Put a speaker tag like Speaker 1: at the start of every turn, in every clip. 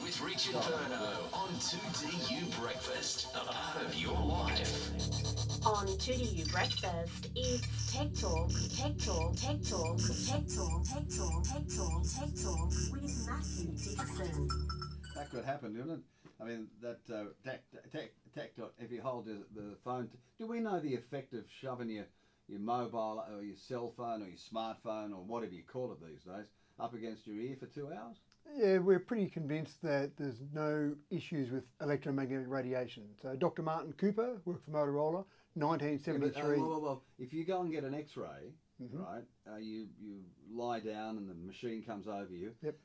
Speaker 1: with Richard Burno on 2DU Breakfast, a part of your life.
Speaker 2: On 2DU Breakfast, it's Tech Talk, Tech Talk, Tech Talk, Tech Talk, Tech Talk, Tech Talk, Tech Talk with Matthew Dixon.
Speaker 3: That could happen, couldn't it? I mean, that tech talk, if you hold the phone, do we know the effect of shoving your mobile or your cell phone or your smartphone or whatever you call it these days up against your ear for 2 hours?
Speaker 4: Yeah, we're pretty convinced that there's no issues with electromagnetic radiation. So Dr. Martin Cooper worked for Motorola, 1973.
Speaker 3: Well, if you go and get an X-ray, right, you lie down and the machine comes over you.
Speaker 4: Yep.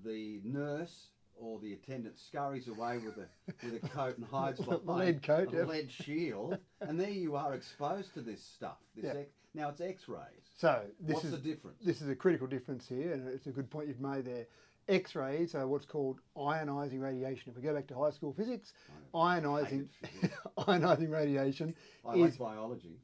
Speaker 3: The nurse or the attendant scurries away with a coat and hides behind
Speaker 4: lead coat,
Speaker 3: a lead shield, and there you are exposed to this stuff. Now it's X-rays.
Speaker 4: So
Speaker 3: what's the difference?
Speaker 4: This is a critical difference here, and it's a good point you've made there. X-rays are what's called ionising radiation. If we go back to high school physics, ionising radiation
Speaker 3: I like biology.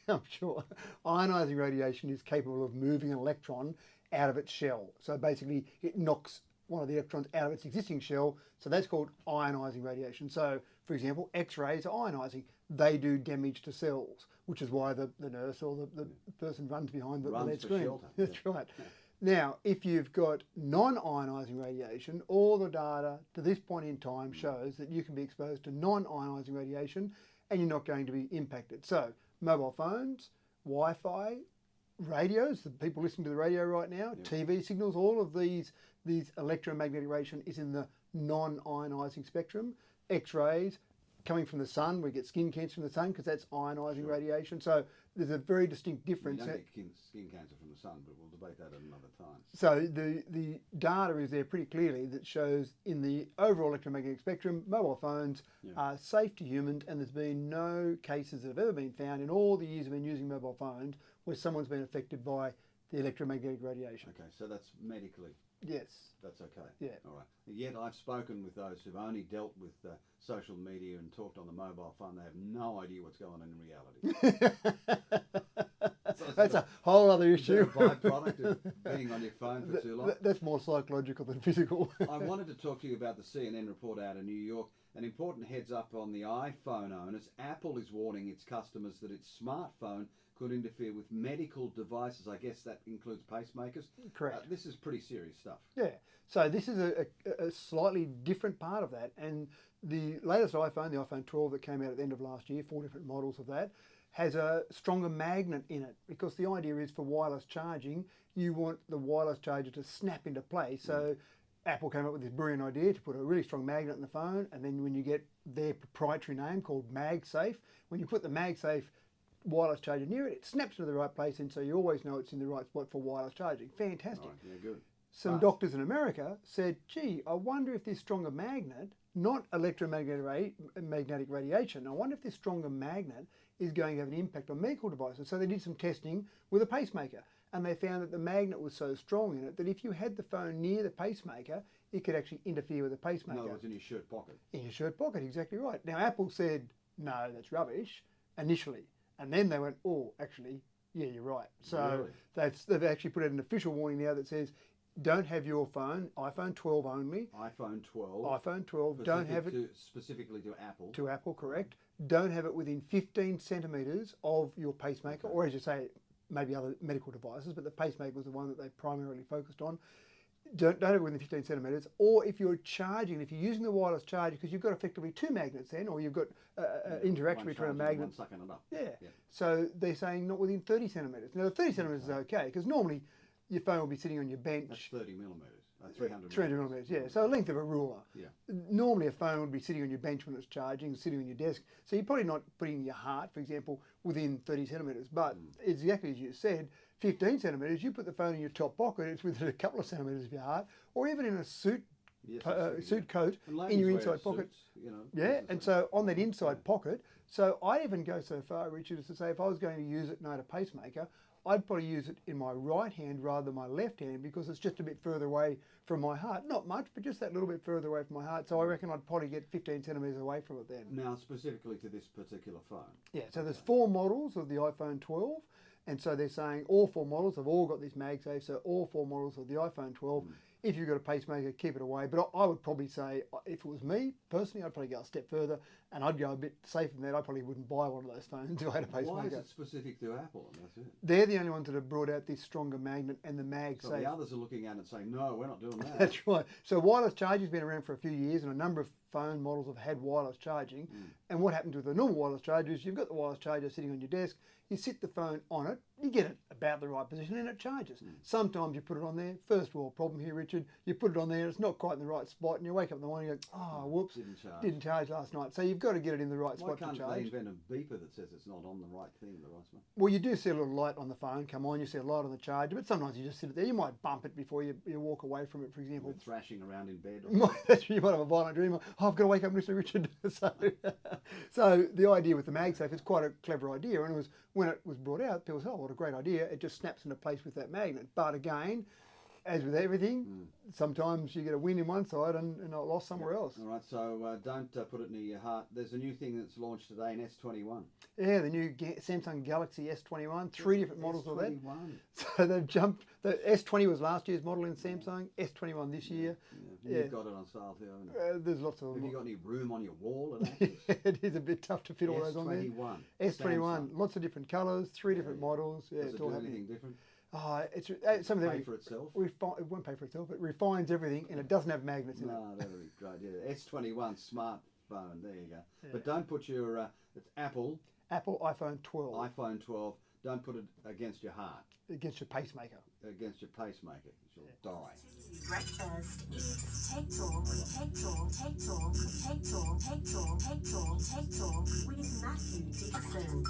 Speaker 4: I'm sure. Ionising radiation is capable of moving an electron out of its shell. So basically it knocks one of the electrons out of its existing shell. So that's called ionising radiation. So, for example, X-rays are ionising. They do damage to cells, which is why the nurse or the person runs behind the LED screen.
Speaker 3: Shelter.
Speaker 4: That's right. Yeah. Now, if you've got non-ionising radiation, all the data to this point in time shows that you can be exposed to non-ionising radiation and you're not going to be impacted. So, mobile phones, Wi-Fi, radios, the people listening to the radio right now, TV signals, all of these electromagnetic radiation is in the non-ionising spectrum. X-rays, coming from the sun, we get skin cancer from the sun because that's ionising radiation. So there's a very distinct difference.
Speaker 3: You don't get skin cancer from the sun, but we'll debate that at another time.
Speaker 4: So the data is there pretty clearly that shows in the overall electromagnetic spectrum, mobile phones are safe to humans, and there's been no cases that have ever been found in all the years of been using mobile phones where someone's been affected by the electromagnetic radiation.
Speaker 3: Okay, so that's medically.
Speaker 4: Yes.
Speaker 3: That's okay.
Speaker 4: Yeah. All right.
Speaker 3: Yet I've spoken with those who've only dealt with social media and talked on the mobile phone. They have no idea what's going on in reality.
Speaker 4: That's a whole other issue.
Speaker 3: Is that a byproduct of being on your phone for too long?
Speaker 4: That's more psychological than physical.
Speaker 3: I wanted to talk to you about the CNN report out of New York. An important heads up on the iPhone owners. Apple is warning its customers that its smartphone could interfere with medical devices. I guess that includes pacemakers.
Speaker 4: Correct.
Speaker 3: This is pretty serious stuff.
Speaker 4: Yeah. So this is a slightly different part of that. And the latest iPhone, the iPhone 12 that came out at the end of last year, 4 different models of that, has a stronger magnet in it, because the idea is for wireless charging, you want the wireless charger to snap into place. So Apple came up with this brilliant idea to put a really strong magnet in the phone, and then when you get their proprietary name called MagSafe, when you put the MagSafe wireless charger near it, it snaps into the right place, and so you always know it's in the right spot for wireless charging. Fantastic.
Speaker 3: Right, yeah, good.
Speaker 4: Some doctors in America said, gee, I wonder if this stronger magnet, not electromagnetic radiation, I wonder if this stronger magnet is going to have an impact on medical devices. So they did some testing with a pacemaker, and they found that the magnet was so strong in it that if you had the phone near the pacemaker, it could actually interfere with the pacemaker.
Speaker 3: In other words, in your shirt pocket.
Speaker 4: In your shirt pocket, exactly right. Now, Apple said, no, that's rubbish, initially. And then they went, oh, actually, yeah, you're right. So they've actually put out an official warning now that says, don't have your phone, iPhone 12 only.
Speaker 3: iPhone 12.
Speaker 4: iPhone 12, don't have it.
Speaker 3: Specifically to Apple.
Speaker 4: To Apple, correct. Don't have it within 15 centimetres of your pacemaker, or as you say, maybe other medical devices, but the pacemaker was the one that they primarily focused on. Don't have it within 15 centimetres, or if you're charging, if you're using the wireless charger, because you've got effectively 2 magnets then, or you've got interaction between a magnet.
Speaker 3: One sucking it up.
Speaker 4: Yeah. So they're saying not within 30 centimetres. Now the 30 centimetres is okay, because normally your phone will be sitting on your bench.
Speaker 3: That's 30 millimetres. 300
Speaker 4: millimetres, yeah. So the length of a ruler.
Speaker 3: Yeah.
Speaker 4: Normally a phone would be sitting on your bench when it's charging, sitting on your desk. So you're probably not putting your heart, for example, within 30 centimetres. But exactly as you said, 15 centimetres, you put the phone in your top pocket, it's within a couple of centimetres of your heart, or even in a suit coat in your inside pocket.
Speaker 3: Suits,
Speaker 4: and so on that inside pocket. So I even go so far, Richard, as to say if I was going to use it and I had a pacemaker, I'd probably use it in my right hand rather than my left hand, because it's just a bit further away from my heart. Not much, but just that little bit further away from my heart. So I reckon I'd probably get 15 centimetres away from it then.
Speaker 3: Now, specifically to this particular phone.
Speaker 4: Yeah, so there's 4 models of the iPhone 12. And so they're saying all 4 models have all got this MagSafe. So all 4 models of the iPhone 12, If you've got a pacemaker, keep it away. But I would probably say, if it was me personally, I'd probably go a step further, and I'd go a bit safer than that. I probably wouldn't buy one of those phones if I had a pacemaker.
Speaker 3: Why is it specific to Apple? And that's it.
Speaker 4: They're the only ones that have brought out this stronger magnet and the mag
Speaker 3: So
Speaker 4: safe.
Speaker 3: the others are looking at it and saying, no, we're not doing that.
Speaker 4: That's right. So wireless charging's been around for a few years, and a number of phone models have had wireless charging. And what happens with a normal wireless charger is you've got the wireless charger sitting on your desk, you sit the phone on it, you get it about the right position, and it charges. Sometimes you put it on there, first world problem here, Richard, you put it on there, it's not quite in the right spot, and you wake up in the morning and you go, oh, whoops, didn't charge last night. So you've got to get it in the right
Speaker 3: Why
Speaker 4: spot
Speaker 3: can't
Speaker 4: to
Speaker 3: they
Speaker 4: charge.
Speaker 3: invent a beeper that says it's not on the right thing, the right spot?
Speaker 4: Well, you do see a little light on the phone come on, you see a light on the charger, but sometimes you just sit it there. You might bump it before you walk away from it, for example.
Speaker 3: We're thrashing around in bed.
Speaker 4: You might have a violent dream. Oh, I've got to wake up and listen to Richard. So the idea with the MagSafe is quite a clever idea, and it was when it was brought out, people said, "Oh, what a great idea!" It just snaps into place with that magnet. But again, as with everything, sometimes you get a win in one side and a loss somewhere else.
Speaker 3: All right, so don't put it near your heart. There's a new thing that's launched today, an S21.
Speaker 4: Yeah, the new Samsung Galaxy S21, 3 different models of that.
Speaker 3: S21.
Speaker 4: So they've jumped. The S20 was last year's model in Samsung, S21 this year.
Speaker 3: Yeah. You've got it on sale too, haven't you?
Speaker 4: There's lots of
Speaker 3: Have
Speaker 4: them.
Speaker 3: you got any room on your wall? At that?
Speaker 4: It is a bit tough to fit all those on there.
Speaker 3: S21.
Speaker 4: S21,
Speaker 3: Samsung.
Speaker 4: lots of different colours, 3 different models. Yeah,
Speaker 3: Does
Speaker 4: it's
Speaker 3: it
Speaker 4: all
Speaker 3: do
Speaker 4: happening.
Speaker 3: anything different?
Speaker 4: It's some of
Speaker 3: Pay
Speaker 4: them.
Speaker 3: for itself?
Speaker 4: It won't pay for itself. It refines everything, and it doesn't have magnets in it.
Speaker 3: No, that'll be great. Yeah, S21 smartphone. There you go. But don't put your. It's Apple
Speaker 4: iPhone 12
Speaker 3: iPhone 12. Don't put it against your heart,
Speaker 4: against your pacemaker.
Speaker 3: against your pacemaker. You'll die.
Speaker 2: Breakfast is Tech Talk, Tech Talk, Tech Talk, Tech Talk, Tech Talk, Tech Talk, Tech Talk with Matthew Dixon.